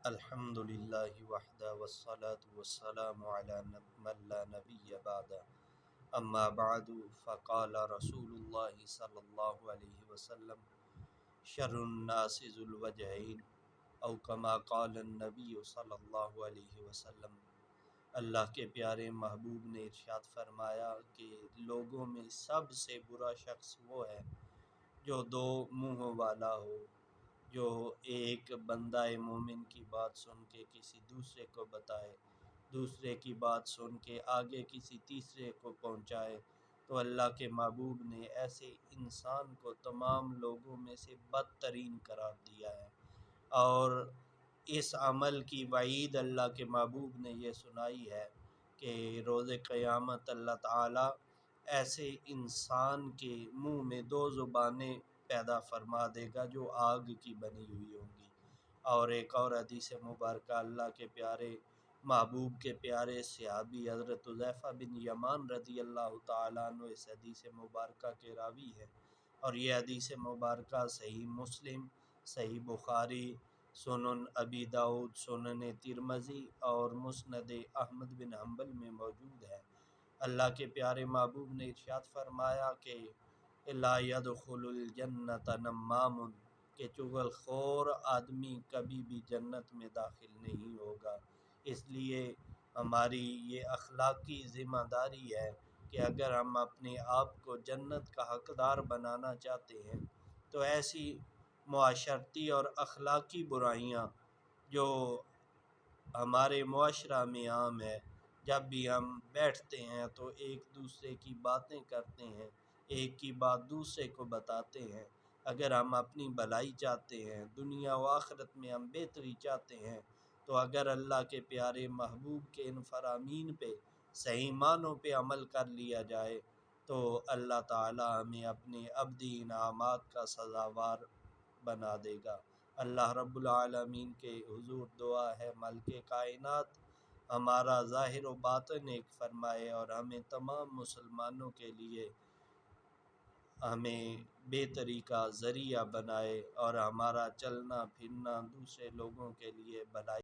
الحمد للہ وحدہ والصلاة والسلام علی من لا نبی بعد اما بعد فقال رسول اللہ صلی اللہ علیہ وسلم شر الناس ذو الوجہین او کما قال النبی صلی اللہ علیہ وسلم۔ اللہ کے پیارے محبوب نے ارشاد فرمایا کہ لوگوں میں سب سے برا شخص وہ ہے جو دو منہوں والا ہو، جو ایک بندہ مومن کی بات سن کے کسی دوسرے کو بتائے، دوسرے کی بات سن کے آگے کسی تیسرے کو پہنچائے۔ تو اللہ کے محبوب نے ایسے انسان کو تمام لوگوں میں سے بدترین قرار دیا ہے، اور اس عمل کی وعید اللہ کے محبوب نے یہ سنائی ہے کہ روز قیامت اللہ تعالیٰ ایسے انسان کے منہ میں دو زبانیں پیدا فرما دے گا جو آگ کی بنی ہوئی ہوں گی۔ اور ایک اور حدیث مبارکہ اللہ کے پیارے محبوب کے پیارے صحابی حضرت حذیفہ بن یمان رضی اللہ تعالیٰ عنہ اس حدیث مبارکہ کے راوی ہے، اور یہ حدیث مبارکہ صحیح مسلم، صحیح بخاری، سنن ابی داؤد، سنن ترمذی اور مسند احمد بن حنبل میں موجود ہے۔ اللہ کے پیارے محبوب نے ارشاد فرمایا کہ لا يدخل الجنۃ نمام، کہ چغل خور آدمی کبھی بھی جنت میں داخل نہیں ہوگا۔ اس لیے ہماری یہ اخلاقی ذمہ داری ہے کہ اگر ہم اپنے آپ کو جنت کا حقدار بنانا چاہتے ہیں تو ایسی معاشرتی اور اخلاقی برائیاں جو ہمارے معاشرہ میں عام ہے، جب بھی ہم بیٹھتے ہیں تو ایک دوسرے کی باتیں کرتے ہیں، ایک کی بات دوسرے کو بتاتے ہیں۔ اگر ہم اپنی بھلائی چاہتے ہیں، دنیا و آخرت میں ہم بہتری چاہتے ہیں، تو اگر اللہ کے پیارے محبوب کے ان فرامین پہ صحیح معنوں پہ عمل کر لیا جائے تو اللہ تعالی ہمیں اپنے ابدی انعامات کا سزاوار بنا دے گا۔ اللہ رب العالمین کے حضور دعا ہے مالک کائنات ہمارا ظاہر و باطن ایک فرمائے، اور ہمیں تمام مسلمانوں کے لیے ہمیں بہتری کا ذریعہ بنائے، اور ہمارا چلنا پھرنا دوسرے لوگوں کے لیے بھلائی